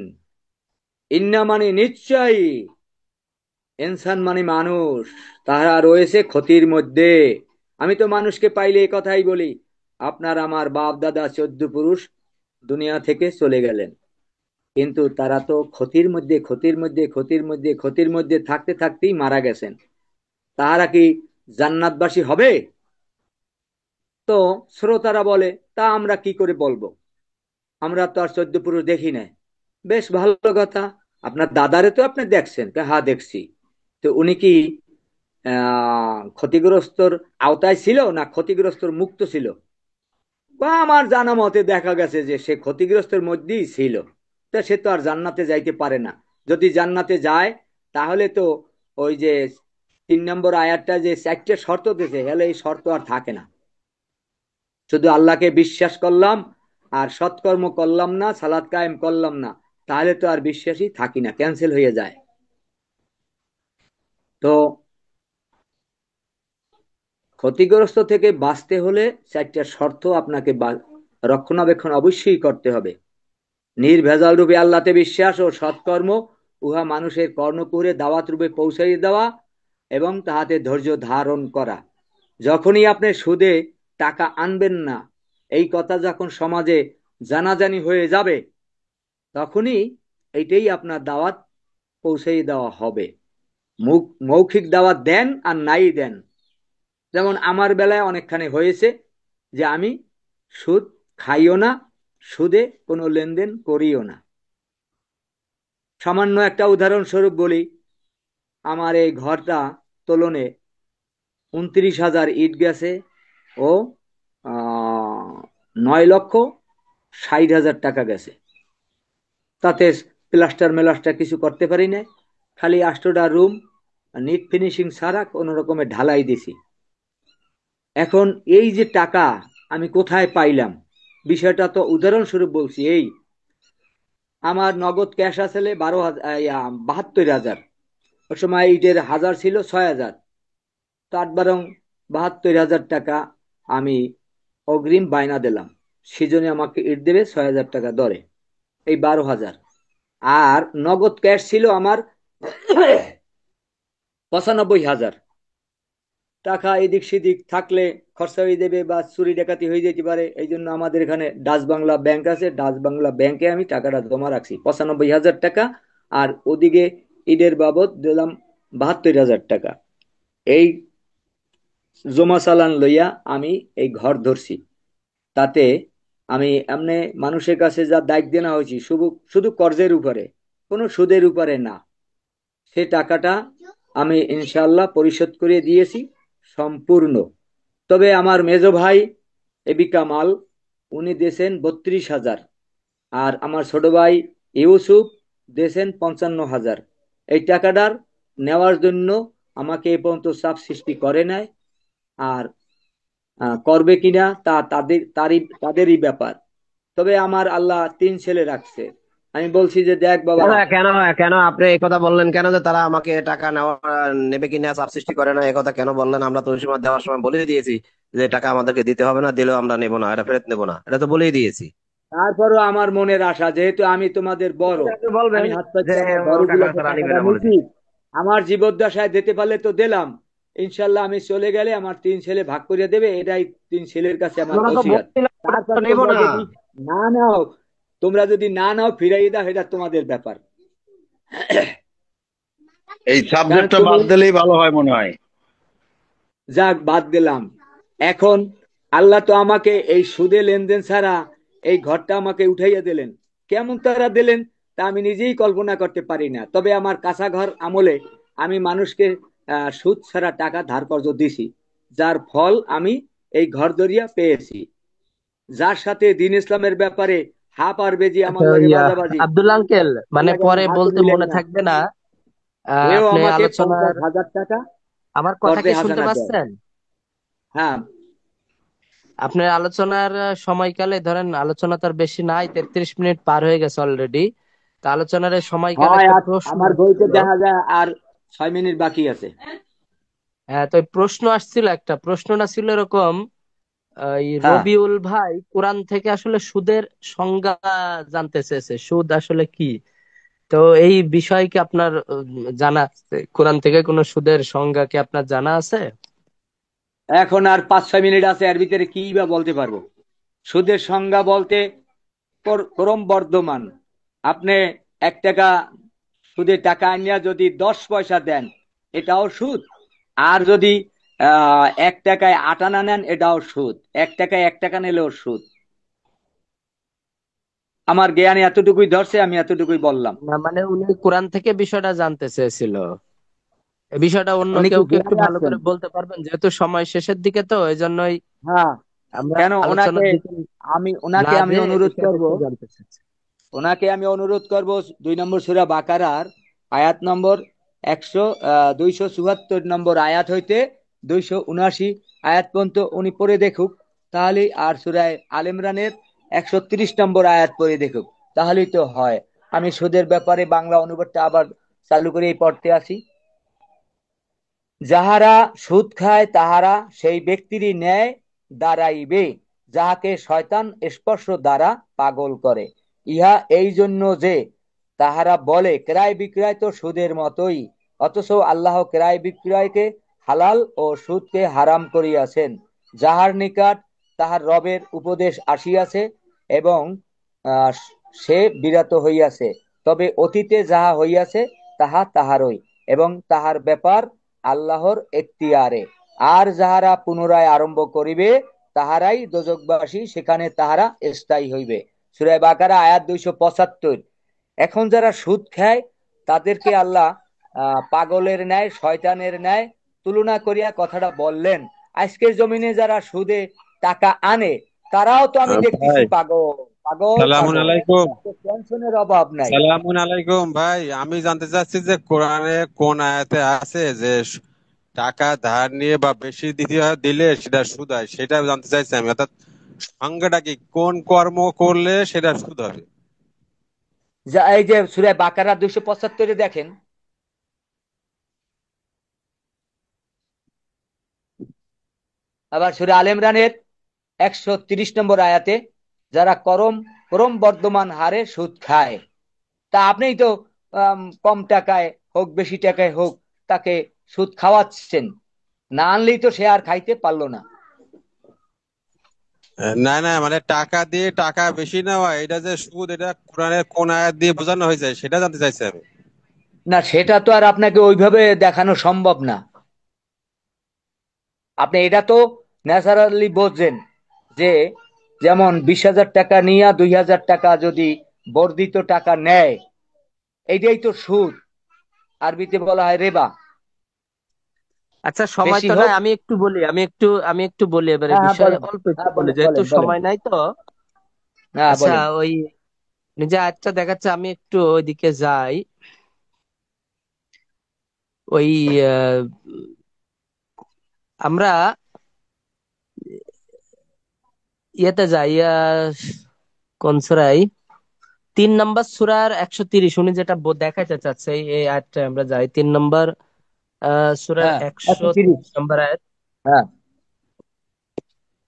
Speaker 3: ইন্না মানে নিশ্চয়ই, ইনসান মানে মানুষ, তারা রয়েছে ক্ষতির মধ্যে। আমি তো মানুষকে পাইলে এই কথাই বলি, আপনার আমার বাপ দাদা 14 পুরুষ দুনিয়া থেকে চলে গেলেন, কিন্তু তারা তো ক্ষতির মধ্যে ক্ষতির মধ্যে ক্ষতির মধ্যে ক্ষতির মধ্যে থাকতে থাকতেই মারা গেছেন। তাহারা কি জান্নাতবাসী হবে? তো শ্রোতারা বলে, তা আমরা কি করে বলবো, আমরা তো আর 14 পুরুষ দেখি নাই। বেশ ভালো কথা, আপনার দাদারে তো আপনি দেখছেন। হ্যাঁ দেখছি। তো উনি কি ক্ষতিগ্রস্তর আওতায় ছিল না ক্ষতিগ্রস্তর মুক্ত ছিল? বা আমার জানা মতে দেখা গেছে যে সে ক্ষতিগ্রস্তের মধ্যেই ছিল। তা সে তো আর জান্নাতে যাইতে পারে না। যদি জান্নাতে যায়, তাহলে তো ওই যে 3 নম্বর আয়াতটা যে 4টে শর্ত দিয়েছে, হলে এই শর্ত আর থাকে না। শুধু আল্লাহকে বিশ্বাস করলাম আর সৎকর্ম করলাম না, সালাত কায়েম করলাম না, তাহলে তো আর বিশ্বাসই থাকি না, ক্যান্সেল হয়ে যায়। তো ক্ষতিগ্রস্ত থেকে বাঁচতে হলে 4টা শর্ত আপনাকে রক্ষণাবেক্ষণ অবশ্যই করতে হবে। নির্ভেজাল রূপে আল্লাহতে বিশ্বাস ও সৎকর্ম, উহা মানুষের কর্ণকুহরে দাওয়াত রূপে পৌঁছাইয়ে দেওয়া এবং তাহাতে ধৈর্য ধারণ করা। যখনই আপনি সুদে টাকা আনবেন না, এই কথা যখন সমাজে জানাজানি হয়ে যাবে, তখনই এইটাই আপনার দাওয়াত পৌঁছাইয়ে দেওয়া হবে। মৌখিক দাওয়াত দেন আর নাই দেন। যেমন আমার বেলায় অনেকখানি হয়েছে যে আমি সুদ খাইও না, সুদে কোনো লেনদেন করিও না। সামান্য একটা উদাহরণস্বরূপ বলি, আমার এই ঘরটা তোলনে 29,000 ইট গেছে ও 9,60,000 টাকা গেছে। তাতে প্লাস্টার মেলাস্টার কিছু করতে পারি না, খালি 8টা রুম নিট ফিনিশিং ছাড়া কোনো রকমের ঢালাই দিছি। এখন এই যে টাকা আমি কোথায় পাইলাম, বিষয়টা তো উদাহরণস্বরূপ বলছি। এই আমার নগদ ক্যাশ আসলে 72,000। ওই সময় ইটের হাজার ছিল 6,000, তার বরং 72,000 টাকা আমি অগ্রিম বায়না দিলাম। সেজন্য আমাকে ইট দেবে 6,000 টাকা দরে, এই 12,000। আর নগদ ক্যাশ ছিল আমার 95,000 টাকা। এদিক সেদিক থাকলে খরচা হয়ে যাবে বা চুরি ডাকাতি হয়ে যেতে পারে, এই জন্য আমাদের এখানে ডাচ বাংলা ব্যাংক আছে, ডাচ বাংলা ব্যাংকে আমি টাকাটা জমা রাখছি 95,000 টাকা। আর ওদিকে ঈদের বাবদ দিলাম 72,000 টাকা। এই জমা চালান লইয়া আমি এই ঘর ধরছি। তাতে আমি এমনি মানুষের কাছে যা দায়িত্ব দেওয়া হয়েছি শুধু শুধু কর্জের উপরে, কোনো সুদের উপরে না। সে টাকাটা আমি ইনশাল্লাহ পরিশোধ করে দিয়েছি সম্পূর্ণ। তবে আমার মেজ ভাই এবি কামাল, উনি দিয়েছেন 32,000। আর আমার ছোট ভাই ইউসুফ দিয়েছেন 55,000। এই টাকাটার নেওয়ার জন্য আমাকে এ পর্যন্ত চাপ সৃষ্টি করে নাই। আর করবে কিনা তা তাদেরই ব্যাপার। তবে আমার আল্লাহ 3 ছেলে রাখছে। আমি বলছি যে দেখ বাবা।
Speaker 4: কেন কেন কেন আপনি এই কথা বললেন কেন, যে তারা আমাকে টাকা নেবে কিনা চাপ সৃষ্টি করে না, এই কথা কেন বললেন? আমরা তো ওই সময় দেওয়ার সময় বলেই দিয়েছি যে টাকা আমাদেরকে দিতে হবে না, দিলেও আমরা নেবো না, এটা ফেরত নেবো না, এটা তো বলেই দিয়েছি।
Speaker 3: তারপরও আমার মনের আশা, যেহেতু আমি তোমাদের বড়,
Speaker 4: আপনি বলবেন
Speaker 3: আমি হাত পাচ্ছি
Speaker 4: যে
Speaker 3: আমার
Speaker 4: ও টাকা
Speaker 3: বড়গুলোকে
Speaker 4: তারা নিবে
Speaker 3: টাকাটা
Speaker 4: না বলে
Speaker 3: নিচ্ছি,
Speaker 4: দিয়েছি।
Speaker 3: আমার জীবদ্দশায় দিতে পারলে তো দিলাম। ইনশাল্লাহ আমি চলে গেলে আমার 3 ছেলে ভাগ করে দেবে, এটাই 3 ছেলের কাছে আমার
Speaker 4: আমরা তো
Speaker 3: ওসিয়ত।
Speaker 4: বলছিলাম ওটা
Speaker 3: তারপর
Speaker 4: তো নেবো
Speaker 3: তোমরা
Speaker 4: না।
Speaker 3: যদি না নাও, তোমরা যদি না নাও ফিরাই দাও, এটা তোমাদের ব্যাপার।
Speaker 1: এই
Speaker 3: কারণ
Speaker 1: সাবজেক্টটা
Speaker 3: তুমি,
Speaker 1: বাদ দিলেই ভালো হয় মনে হয়।
Speaker 3: যাক বাদ দিলাম। এখন আল্লাহ তো আমাকে এই সুদে লেনদেন ছাড়া এই ঘরটা আমাকে উঠাইয়া দিলেন। কেমন তারা দিলেন তা আমি নিজেই কল্পনা করতে পারি না। তবে আমার কাঁচা ঘর আমলে আমি মানুষকে সুদ ছাড়া টাকা ধার কর্জ দিছি, যার ফল আমি এই ঘর দরিয়া পেয়েছি। যার সাথে দিন ইসলামের ব্যাপারে হা পারবে যে
Speaker 2: আচ্ছা
Speaker 3: আমার লাগে
Speaker 2: ইয়া
Speaker 3: বাজাবাজি,
Speaker 2: আব্দুল আঙ্কেল,
Speaker 3: এর
Speaker 2: মানে
Speaker 3: লাগে
Speaker 2: পরে
Speaker 3: আমার হাত
Speaker 2: বলতে
Speaker 3: মিলেন
Speaker 2: মনে
Speaker 3: না।
Speaker 2: থাকবে না।
Speaker 3: এও
Speaker 2: আপনি
Speaker 3: আমাকে
Speaker 2: আলোচনার
Speaker 3: 50,000 টাকা
Speaker 2: আমার কথা
Speaker 3: কর্জে
Speaker 2: কি শুনতে
Speaker 3: হাসানা দেয়।
Speaker 2: পাচ্ছেন?
Speaker 3: হ্যাঁ।
Speaker 2: আপনার আলোচনার সময়কালে ধরেন আলোচনা তার বেশি নাই, 33 মিনিট পার হয়ে গেছে অলরেডি। তা আলোচনার এই সময়কালে
Speaker 3: হয়,
Speaker 2: একটা
Speaker 3: আর
Speaker 2: প্রশ্ন
Speaker 3: আমার বইতে
Speaker 2: আসছিল।
Speaker 3: দেখা যায় আর 6 মিনিট বাকি আছে।
Speaker 2: হ্যাঁ, তো এই প্রশ্ন আসছিল, একটা প্রশ্নটা ছিল এরকম, এই
Speaker 3: হ্যাঁ,
Speaker 2: রবিউল ভাই কোরআন থেকে আসলে সুদের সংজ্ঞা জানতে চেয়েছে, সুদ আসলে কি। তো এই বিষয় কি আপনার জানা আছে? কোরআন থেকে কোনো সুদের সংজ্ঞা কি আপনার জানা আছে?
Speaker 3: এখন আর 5-6 মিনিট আছে, এর ভিতরে কি বা বলতে পারবো। সুদের সংজ্ঞা বলতে ক্রমবর্ধমান। আপনি 1 টাকা সুদে টাকা আনিয়া যদি 10 পয়সা দেন, এটাও সুদ। আর যদি 1 টাকায় 8 আনা নেন, এটাও সুদ। 1 টাকায় 1 টাকা নিলেও সুদ। আমার জ্ঞানে এতটুকুই ধরছে, আমি এতটুকুই বললাম।
Speaker 2: না মানে উনি কোরআন থেকে বিষয়টা জানতে চেয়েছিল। এই বিষয়টা অন্য
Speaker 3: উনি কি
Speaker 2: কেউ কি একটু
Speaker 3: জেনে
Speaker 2: ভালো
Speaker 3: আসছেন?
Speaker 2: করে বলতে পারবেন, যেহেতু সময় শেষের দিকে, তো এই জন্যই
Speaker 3: হ্যাঁ।
Speaker 2: আমরা
Speaker 3: কেন ওনাকে
Speaker 2: আলোচনার দিকে
Speaker 3: আমি
Speaker 2: না
Speaker 3: ওনাকে আমি
Speaker 2: যে
Speaker 3: অনুরোধ
Speaker 2: বিষয়টা
Speaker 3: করব,
Speaker 2: একটু জানতে চাচ্ছি।
Speaker 3: ওনাকে আমি অনুরোধ করব 2 নম্বর সূরা বাকারার আয়াত নম্বর 274 নম্বর আয়াত হইতে 279 আয়াত পর্যন্ত উনি পড়ে দেখুক। তাহলে আর সূরা আল ইমরানের 130 নম্বর আয়াত পড়ে দেখুক, তাহলেই তো হয়। আমি সুদের ব্যাপারে বাংলা অনুবাদটা আবার চালু করে পড়তে আসি। যাহারা সুদ খায় তাহারা সেই ব্যক্তিরই ন্যায় দাঁড়াইবে, যাহাকে শয়তান স্পর্শ দ্বারা পাগল করে। ইহা এই জন্য যে তাহারা বলে ক্রয় বিক্রয় তো সুদের মতোই, অথচ আল্লাহ ক্রয় বিক্রয়কে হালাল ও সুদকে হারাম করিয়াছেন। যাহার নিকট তাহার রবের উপদেশ আসিয়াছে এবং সে বিরত হইয়াছে, তবে অতীতে যাহা হইয়াছে তাহা তাহারই। এবং তাহার ব্যাপার আল্লাহর এখতিয়ারে। আর যাহারা পুনরায় আরম্ভ করিবে তাহারাই দোজকবাসী, সেখানে তাহারা স্থায়ী হইবে। সূরা বাকারা আয়াত 275। এখন যারা সুদ খায় তাদেরকে আল্লাহ পাগলের ন্যায়, শয়তানের ন্যায় তুলনা করিয়া কথাটা বললেন। আজকের জমিনে যারা সুদে টাকা আনে তারাও তো আমি দেখতেছি
Speaker 5: ভাই,
Speaker 3: পাগল পাগল
Speaker 5: সালামুন
Speaker 3: পাগল,
Speaker 5: আলাইকুম।
Speaker 3: টেনশনের অভাব নাই।
Speaker 5: সালামুন আলাইকুম ভাই, আমি জানতে চাচ্ছি যে কোরআনে কোন আয়াতে আছে যে টাকা ধার নিয়ে বা বেশি দিলে সেটা সুদ হয়, সেটা জানতে চাইছি আমি। অর্থাৎ সংজ্ঞাটা কি, কোন কর্ম করলে সেটা সুদ হবে?
Speaker 3: এই যে সূরা বাকারা 275 দেখেন, আবার সূরা আল ইমরানের 130 নম্বর আয়াতে যারা ক্রম বর্ধমান হারে সুদ খায়, তা আপনিই তো কম টাকায় হোক বেশি টাকায় হোক তাকে সুদ খাওয়াচ্ছেন, না আনলেই তো সে আর খাইতে পারলো না।
Speaker 5: না না, মানে টাকা দিয়ে টাকা বেশি নেওয়া, এটা যে সুদ, এটা কোরআনের কোন আয়াত দিয়ে বোঝানো হয়েছে সেটা জানতে চাইছি আমি।
Speaker 3: না, সেটা তো আর আপনাকে ওইভাবে দেখানো সম্ভব না। আপনি এটা তো ন্যাচারালি বোঝেন যে যেমন 20,000 টাকা নিয়ে 2,000 টাকা যদি বর্ধিত টাকা নেয়, এইটাই তো সুদ, আরবিতে বলা হয় রেবা।
Speaker 2: আচ্ছা, সময়
Speaker 3: বেশি
Speaker 2: তো নাই,
Speaker 3: হোক।
Speaker 2: আমি একটু বলি এবারে
Speaker 3: হ্যাঁ হ্যাঁ,
Speaker 2: বিষয়ে,
Speaker 3: বলেন।
Speaker 2: অল্প একটু
Speaker 3: হ্যাঁ,
Speaker 2: বলি
Speaker 3: বলেন
Speaker 2: যেহেতু
Speaker 3: বলেন বলেন।
Speaker 2: সময় নাই তো।
Speaker 3: হ্যাঁ,
Speaker 2: আচ্ছা,
Speaker 3: বলেন।
Speaker 2: ওই নিজে আচ্ছা দেখাচ্ছে, আমি একটু ওইদিকে যাই। ওই আহ, আমরা ইয়েতে যাই, কোন সূরায়, 3 নম্বর সূরার 130, উনি যেটা দেখাতে চাচ্ছে এই আয়াতটা, আমরা যাই 3 নম্বর সূরার
Speaker 3: হ্যাঁ, 130।
Speaker 2: 130 নম্বর আয়াত।
Speaker 3: হ্যাঁ,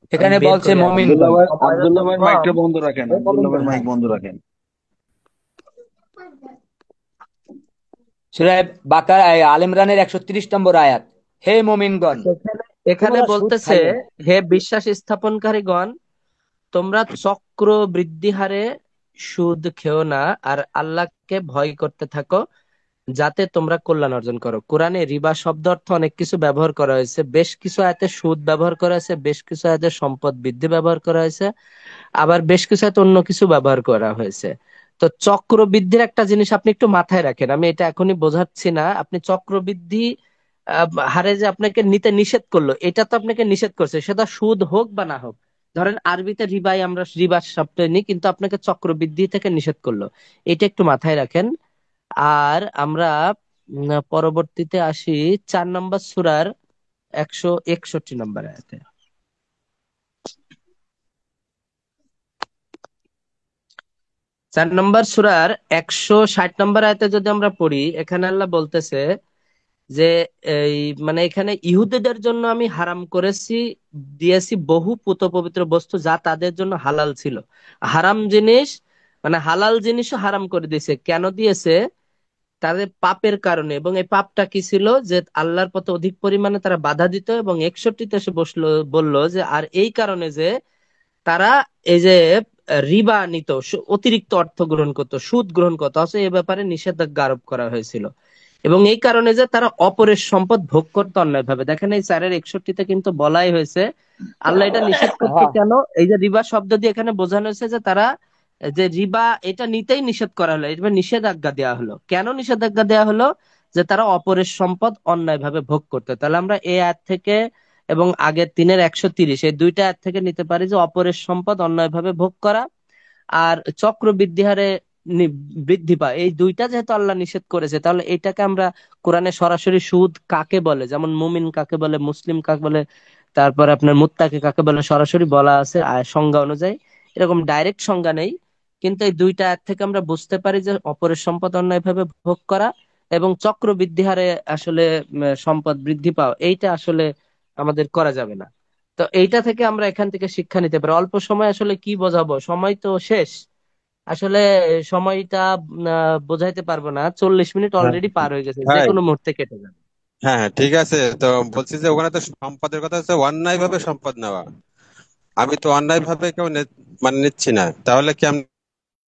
Speaker 2: আমি
Speaker 3: এখানে
Speaker 2: বের
Speaker 3: বলছে
Speaker 2: করি আয়াত,
Speaker 3: মমিনগণ।
Speaker 2: সময়েরও তো
Speaker 1: আব্দুল্লাহ ভাই
Speaker 2: কম।
Speaker 1: মাইকটা বন্ধ রাখেন,
Speaker 3: এই
Speaker 1: আব্দুল্লাহ ভাই
Speaker 3: মমিনগণ,
Speaker 1: মাইক
Speaker 3: হ্যাঁ।
Speaker 1: বন্ধ রাখেন।
Speaker 3: সূরা বাকারা আল ইমরানের 130 নম্বর আয়াত, হে মমিনগণ,
Speaker 2: এখানে এখানে
Speaker 3: তোমরা সুদ
Speaker 2: বলতেছে,
Speaker 3: খাইও না।
Speaker 2: হে বিশ্বাস স্থাপনকারীগণ, তোমরা চক্র বৃদ্ধি হারে সুদ খেও না, আর আল্লাহকে ভয় করতে থাকো, যাতে তোমরা কল্যাণ অর্জন করো। কোরআনে রিবা শব্দ অর্থ অনেক কিছু ব্যবহার করা হয়েছে, বেশ কিছু আয়াতে সুদ ব্যবহার করা হয়েছে, বেশ কিছু আয়াতে সম্পদ বৃদ্ধি ব্যবহার করা হয়েছে, আবার বেশ কিছু আয়াতে অন্য কিছু ব্যবহার করা হয়েছে। তো চক্রবৃদ্ধির একটা জিনিস আপনি একটু মাথায় রাখেন, আমি এটা এখনই বোঝাচ্ছি না। আপনি চক্রবৃদ্ধি হারে যে আপনাকে নিতে নিষেধ করলো, এটা তো আপনাকে নিষেধ করছে, সেটা সুদ হোক বা না হোক। ধরেন আরবিতে রিবাই, আমরা রিবার শব্দ নিই, কিন্তু আপনাকে চক্রবৃদ্ধি থেকে নিষেধ করলো, এটা একটু মাথায় রাখেন। আর আমরা পরবর্তীতে আসি 4 নম্বর সূরার 161 নম্বর আয়াতে। 4 নম্বর সূরার 160 নম্বর আয়াতে যদি আমরা পড়ি, এখানে আল্লাহ বলতেছে যে এই মানে এখানে ইহুদিদের জন্য আমি হারাম করেছি, দিয়েছি বহু পুত পবিত্র বস্তু যা তাদের জন্য হালাল ছিল। হারাম জিনিস মানে হালাল জিনিসও হারাম করে দিয়েছে, কেন দিয়েছে? তাদের পাপের কারণে। এবং এই পাপটা কি ছিল? যে আল্লাহর পথে অধিক পরিমাণে তারা বাধা দিত, এবং 61তে এসে বলল যে আর এই কারণে যে তারা এই যে রিবা নিত, অতিরিক্ত অর্থ গ্রহণ করত, সুদ গ্রহণ করতো, অথচ এ ব্যাপারে নিষেধাজ্ঞা আরোপ করা হয়েছিল। এবং এই কারণে যে তারা অপরের সম্পদ ভোগ করতো অন্যায় ভাবে। দেখেন এই 4-এর 61-তে কিন্তু বলাই হয়েছে, আল্লাহ এটা নিষেধ করছে
Speaker 3: হ্যাঁ,
Speaker 2: কেন? এই যে রিবা শব্দ দিয়ে এখানে বোঝানো হয়েছে যে তারা যে রিবা এটা নিতেই নিষেধ করা হলো, এটা নিষেধাজ্ঞা দেওয়া হলো। কেন নিষেধাজ্ঞা দেওয়া হলো? যে তারা অপরের সম্পদ অন্যায়ভাবে ভোগ করতো। তাহলে আমরা এই আয়াত থেকে এবং আগের 3-এর 130, এই দুইটা আয়াত থেকে নিতে পারি যে অপরের সম্পদ অন্যায়ভাবে ভোগ করা আর চক্রবৃদ্ধি হারে নি- বৃদ্ধি পায়, এই দুইটা যেহেতু আল্লাহ নিষেধ করেছে, তাহলে এটাকে আমরা কোরআনে সরাসরি সুদ কাকে বলে, যেমন মুমিন কাকে বলে, মুসলিম কাকে বলে, তারপর আপনার মুত্তাকি কাকে বলে, সরাসরি বলা আছে সংজ্ঞা অনুযায়ী। এরকম ডাইরেক্ট সংজ্ঞা নেই, কিন্তু এই দুইটা আয়াত থেকে আমরা বুঝতে পারি যে অপরের সম্পদ অন্যায়ভাবে ভোগ করা এবং চক্রবৃদ্ধি হারে আসলে সম্পদ বৃদ্ধি পাওয়া, এইটা আসলে আমাদের করা যাবে না। তো এইটা থেকে আমরা এখান থেকে শিক্ষা নিতে পারি। অল্প সময় আসলে কি বোঝাবো, সময় তো শেষ। আসলে সময়টা বোঝাইতে পারবো না, 40 মিনিট
Speaker 5: হ্যাঁ
Speaker 2: অলরেডি পার হয়ে গেছে, যে
Speaker 5: ভাই,
Speaker 2: কোনো মুহূর্তে কেটে যাবে।
Speaker 5: হ্যাঁ হ্যাঁ, ঠিক আছে। তো বলছি যে ওখানে তো সম্পদের কথা হচ্ছে অন্যায় ভাবে সম্পদ নেওয়া। আমি তো অন্যায় ভাবে কেউ মানে নিচ্ছি না, তাহলে কি